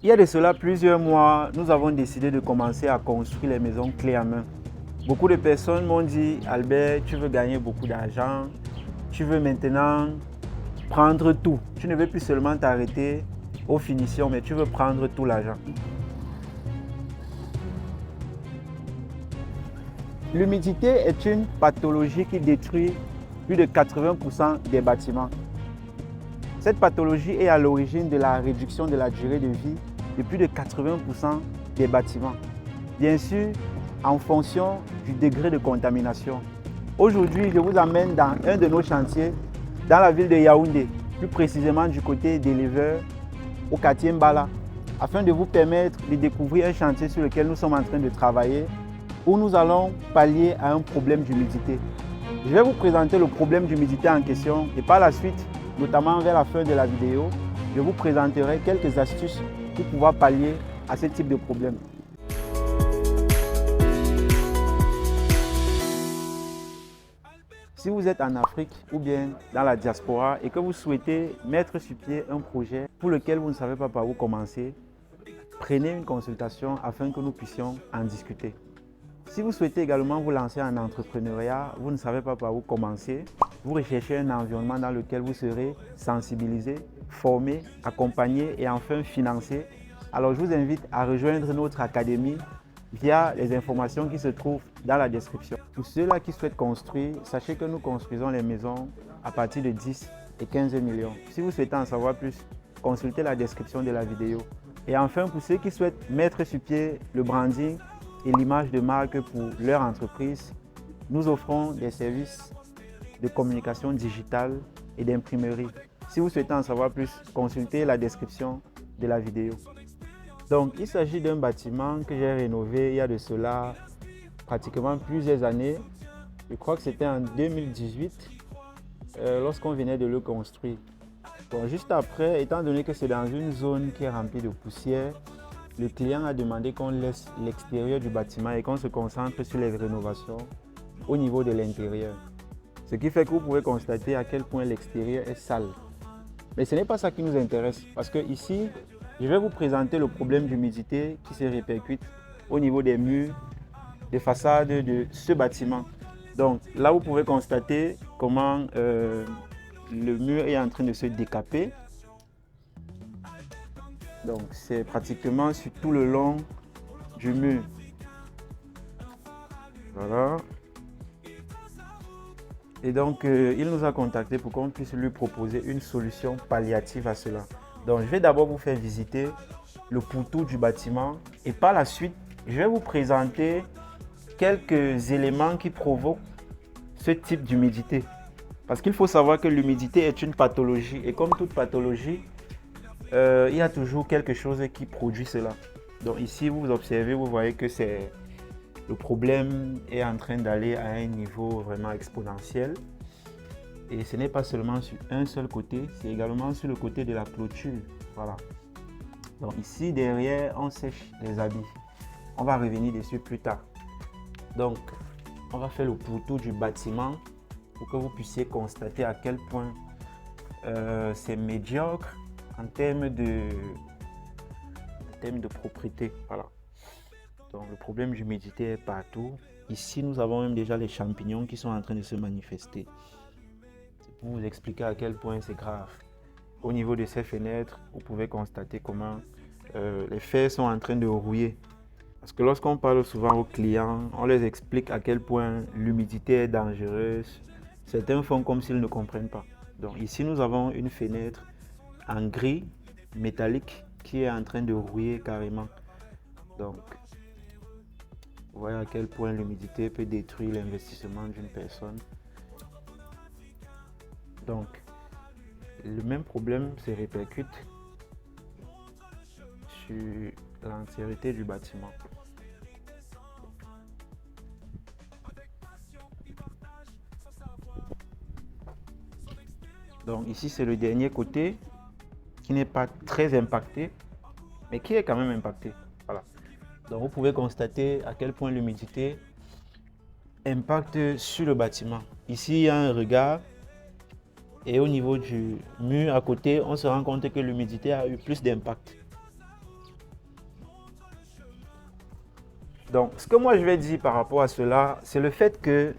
Il y a de cela plusieurs mois, nous avons décidé de commencer à construire les maisons clés en main. Beaucoup de personnes m'ont dit, Albert, tu veux gagner beaucoup d'argent, tu veux maintenant prendre tout. Tu ne veux plus seulement t'arrêter aux finitions, mais tu veux prendre tout l'argent. L'humidité est une pathologie qui détruit plus de 80% des bâtiments. Cette pathologie est à l'origine de la réduction de la durée de vie de plus de 80% des bâtiments. Bien sûr, en fonction du degré de contamination. Aujourd'hui, je vous amène dans un de nos chantiers dans la ville de Yaoundé, plus précisément du côté d'Éleveur, au quartier Mbala, afin de vous permettre de découvrir un chantier sur lequel nous sommes en train de travailler, où nous allons pallier à un problème d'humidité. Je vais vous présenter le problème d'humidité en question et par la suite, notamment vers la fin de la vidéo, je vous présenterai quelques astuces pour pouvoir pallier à ce type de problème. Si vous êtes en Afrique ou bien dans la diaspora et que vous souhaitez mettre sur pied un projet pour lequel vous ne savez pas par où commencer, prenez une consultation afin que nous puissions en discuter. Si vous souhaitez également vous lancer en entrepreneuriat, vous ne savez pas par où commencer, vous recherchez un environnement dans lequel vous serez sensibilisé, formé, accompagné et enfin financé, alors je vous invite à rejoindre notre académie via les informations qui se trouvent dans la description. Pour ceux-là qui souhaitent construire, sachez que nous construisons les maisons à partir de 10 et 15 millions. Si vous souhaitez en savoir plus, consultez la description de la vidéo. Et enfin, pour ceux qui souhaitent mettre sur pied le branding et l'image de marque pour leur entreprise, nous offrons des services de communication digitale et d'imprimerie. Si vous souhaitez en savoir plus, consultez la description de la vidéo. Donc, il s'agit d'un bâtiment que j'ai rénové il y a de cela pratiquement plusieurs années. Je crois que c'était en 2018 lorsqu'on venait de le construire. Bon, juste après, étant donné que c'est dans une zone qui est remplie de poussière, le client a demandé qu'on laisse l'extérieur du bâtiment et qu'on se concentre sur les rénovations au niveau de l'intérieur. Ce qui fait que vous pouvez constater à quel point l'extérieur est sale. Mais ce n'est pas ça qui nous intéresse parce que ici, je vais vous présenter le problème d'humidité qui se répercute au niveau des murs, des façades de ce bâtiment. Donc là, vous pouvez constater comment le mur est en train de se décaper. Donc c'est pratiquement sur tout le long du mur. Voilà. Et donc il nous a contacté pour qu'on puisse lui proposer une solution palliative à cela. Donc je vais d'abord vous faire visiter le pourtour du bâtiment et par la suite, je vais vous présenter quelques éléments qui provoquent ce type d'humidité. Parce qu'il faut savoir que l'humidité est une pathologie et comme toute pathologie, il y a toujours quelque chose qui produit cela. Donc ici, vous observez, vous voyez que le problème est en train d'aller à un niveau vraiment exponentiel. Et ce n'est pas seulement sur un seul côté, c'est également sur le côté de la clôture. Voilà. Donc ici, derrière, on sèche les habits. On va revenir dessus plus tard. Donc, on va faire le pourtour du bâtiment pour que vous puissiez constater à quel point c'est médiocre en termes de propriété. Voilà. Donc, le problème d'humidité est partout. Ici, nous avons même déjà les champignons qui sont en train de se manifester. C'est pour vous expliquer à quel point c'est grave. Au niveau de ces fenêtres, vous pouvez constater comment les fers sont en train de rouiller. Parce que lorsqu'on parle souvent aux clients, on les explique à quel point l'humidité est dangereuse. Certains font comme s'ils ne comprennent pas. Donc ici, nous avons une fenêtre en gris métallique qui est en train de rouiller carrément. Donc, vous voyez à quel point l'humidité peut détruire l'investissement d'une personne. Donc, le même problème se répercute sur l'entièreté du bâtiment. Donc ici, c'est le dernier côté qui n'est pas très impacté, mais qui est quand même impacté. Voilà. Donc vous pouvez constater à quel point l'humidité impacte sur le bâtiment. Ici, il y a un regard et au niveau du mur à côté, on se rend compte que l'humidité a eu plus d'impact. Donc, ce que moi je vais dire par rapport à cela, c'est le fait que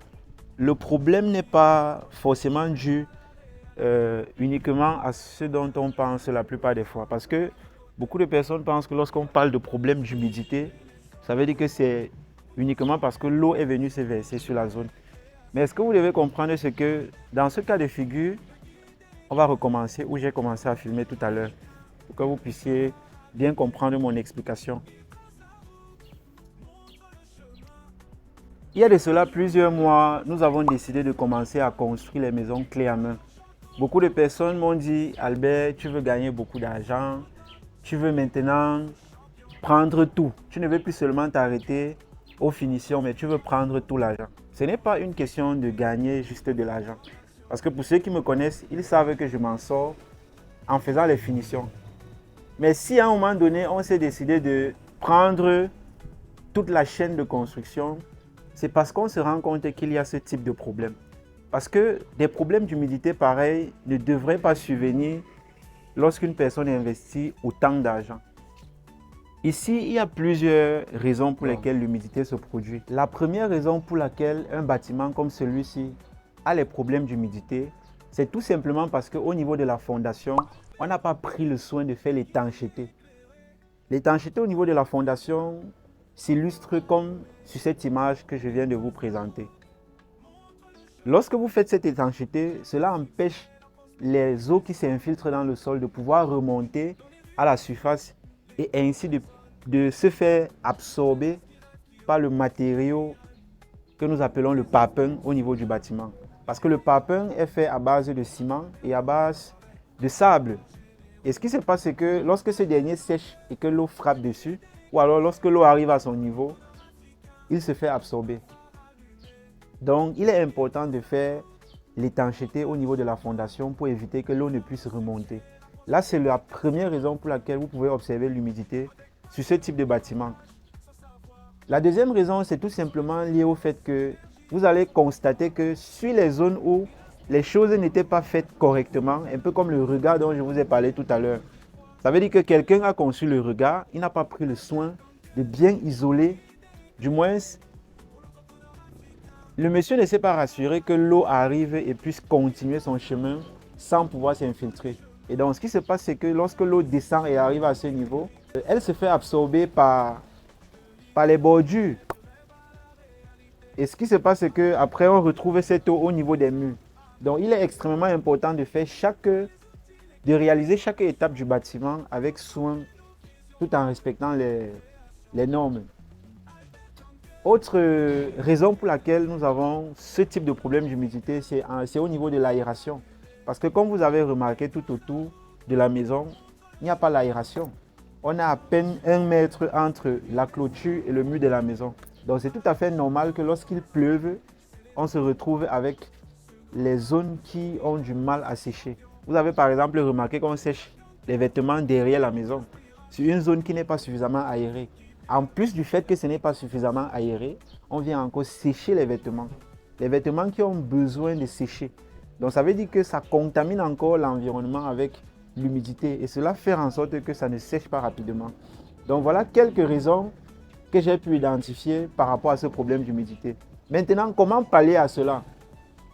le problème n'est pas forcément dû uniquement à ce dont on pense la plupart des fois. Parce que beaucoup de personnes pensent que lorsqu'on parle de problème d'humidité, ça veut dire que c'est uniquement parce que l'eau est venue se verser sur la zone. Mais ce que vous devez comprendre, c'est que dans ce cas de figure, on va recommencer où j'ai commencé à filmer tout à l'heure pour que vous puissiez bien comprendre mon explication. Il y a de cela plusieurs mois, nous avons décidé de commencer à construire les maisons clés en main. Beaucoup de personnes m'ont dit, Albert, tu veux gagner beaucoup d'argent, tu veux maintenant prendre tout. Tu ne veux plus seulement t'arrêter aux finitions, mais tu veux prendre tout l'argent. Ce n'est pas une question de gagner juste de l'argent. Parce que pour ceux qui me connaissent, ils savent que je m'en sors en faisant les finitions. Mais si à un moment donné, on s'est décidé de prendre toute la chaîne de construction, c'est parce qu'on se rend compte qu'il y a ce type de problème. Parce que des problèmes d'humidité pareils ne devraient pas survenir lorsqu'une personne investit autant d'argent. Ici, il y a plusieurs raisons pour lesquelles l'humidité se produit. La première raison pour laquelle un bâtiment comme celui-ci a les problèmes d'humidité, c'est tout simplement parce qu'au niveau de la fondation, on n'a pas pris le soin de faire l'étanchéité. L'étanchéité au niveau de la fondation s'illustre comme sur cette image que je viens de vous présenter. Lorsque vous faites cette étanchéité, cela empêche les eaux qui s'infiltrent dans le sol de pouvoir remonter à la surface et ainsi de se faire absorber par le matériau que nous appelons le parpaing au niveau du bâtiment. Parce que le parpaing est fait à base de ciment et à base de sable. Et ce qui se passe, c'est que lorsque ce dernier sèche et que l'eau frappe dessus, ou alors lorsque l'eau arrive à son niveau, il se fait absorber. Donc, il est important de faire l'étanchéité au niveau de la fondation pour éviter que l'eau ne puisse remonter. Là, c'est la première raison pour laquelle vous pouvez observer l'humidité sur ce type de bâtiment. La deuxième raison, c'est tout simplement lié au fait que vous allez constater que sur les zones où les choses n'étaient pas faites correctement, un peu comme le regard dont je vous ai parlé tout à l'heure, ça veut dire que quelqu'un a conçu le regard, il n'a pas pris le soin de bien isoler, du moins, le monsieur ne s'est pas rassuré que l'eau arrive et puisse continuer son chemin sans pouvoir s'infiltrer. Et donc, ce qui se passe, c'est que lorsque l'eau descend et arrive à ce niveau, elle se fait absorber par les bordures. Et ce qui se passe, c'est qu'après, on retrouve cette eau au niveau des murs. Donc, il est extrêmement important de faire de réaliser chaque étape du bâtiment avec soin, tout en respectant les normes. Autre raison pour laquelle nous avons ce type de problème d'humidité, c'est au niveau de l'aération. Parce que comme vous avez remarqué tout autour de la maison, il n'y a pas l'aération. On a à peine 1 mètre entre la clôture et le mur de la maison. Donc c'est tout à fait normal que lorsqu'il pleuve, on se retrouve avec les zones qui ont du mal à sécher. Vous avez par exemple remarqué qu'on sèche les vêtements derrière la maison, sur une zone qui n'est pas suffisamment aérée. En plus du fait que ce n'est pas suffisamment aéré, on vient encore sécher les vêtements. Les vêtements qui ont besoin de sécher. Donc ça veut dire que ça contamine encore l'environnement avec l'humidité et cela fait en sorte que ça ne sèche pas rapidement. Donc voilà quelques raisons que j'ai pu identifier par rapport à ce problème d'humidité. Maintenant, comment pallier à cela?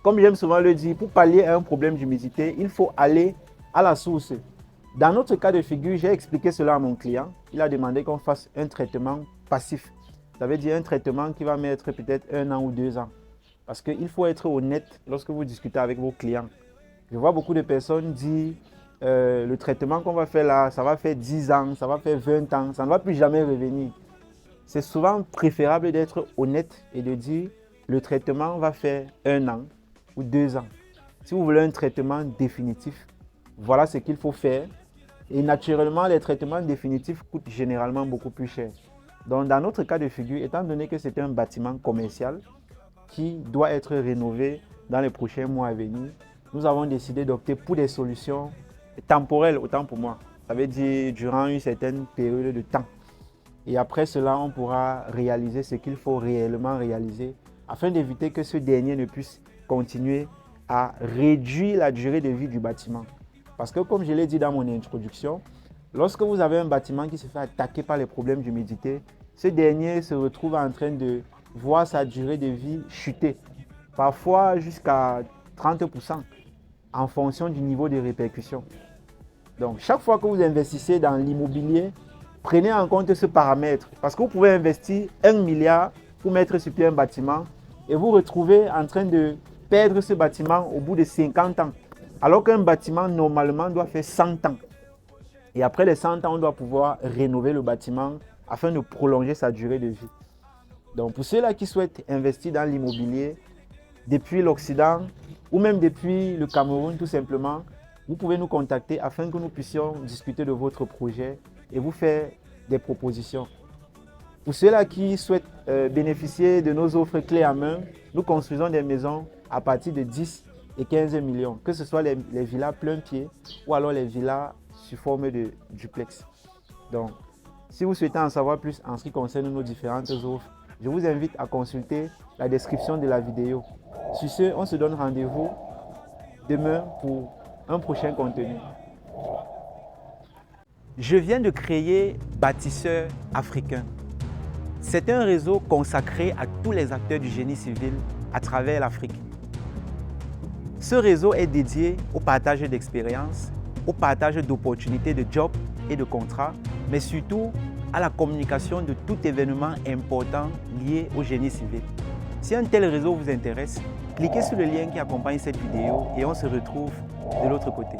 Comme j'aime souvent le dire, pour pallier à un problème d'humidité, il faut aller à la source. Dans notre cas de figure, j'ai expliqué cela à mon client. Il a demandé qu'on fasse un traitement passif. Ça veut dire un traitement qui va mettre peut-être 1 an ou 2 ans. Parce qu'il faut être honnête lorsque vous discutez avec vos clients. Je vois beaucoup de personnes dire le traitement qu'on va faire là, ça va faire 10 ans, ça va faire 20 ans, ça ne va plus jamais revenir. C'est souvent préférable d'être honnête et de dire le traitement va faire 1 an ou 2 ans. Si vous voulez un traitement définitif, voilà ce qu'il faut faire. Et naturellement, les traitements définitifs coûtent généralement beaucoup plus cher. Donc, dans notre cas de figure, étant donné que c'est un bâtiment commercial qui doit être rénové dans les prochains mois à venir, nous avons décidé d'opter pour des solutions temporelles, autant pour moi. Ça veut dire durant une certaine période de temps. Et après cela, on pourra réaliser ce qu'il faut réellement réaliser afin d'éviter que ce dernier ne puisse continuer à réduire la durée de vie du bâtiment. Parce que comme je l'ai dit dans mon introduction, lorsque vous avez un bâtiment qui se fait attaquer par les problèmes d'humidité, ce dernier se retrouve en train de voir sa durée de vie chuter, parfois jusqu'à 30% en fonction du niveau de répercussion. Donc, chaque fois que vous investissez dans l'immobilier, prenez en compte ce paramètre parce que vous pouvez investir 1 milliard pour mettre sur pied un bâtiment et vous retrouvez en train de perdre ce bâtiment au bout de 50 ans, alors qu'un bâtiment normalement doit faire 100 ans. Et après les 100 ans, on doit pouvoir rénover le bâtiment afin de prolonger sa durée de vie. Donc, pour ceux-là qui souhaitent investir dans l'immobilier, depuis l'Occident ou même depuis le Cameroun tout simplement, vous pouvez nous contacter afin que nous puissions discuter de votre projet et vous faire des propositions. Pour ceux-là qui souhaitent bénéficier de nos offres clés en main, nous construisons des maisons à partir de 10 et 15 millions, que ce soit les villas plein pied ou alors les villas sous forme de duplex. Donc, si vous souhaitez en savoir plus en ce qui concerne nos différentes offres, je vous invite à consulter la description de la vidéo. Sur ce, on se donne rendez-vous demain pour un prochain contenu. Je viens de créer Bâtisseurs Africains. C'est un réseau consacré à tous les acteurs du génie civil à travers l'Afrique. Ce réseau est dédié au partage d'expériences, au partage d'opportunités de jobs et de contrats, mais surtout à la communication de tout événement important lié au génie civil. Si un tel réseau vous intéresse, cliquez sur le lien qui accompagne cette vidéo et on se retrouve de l'autre côté.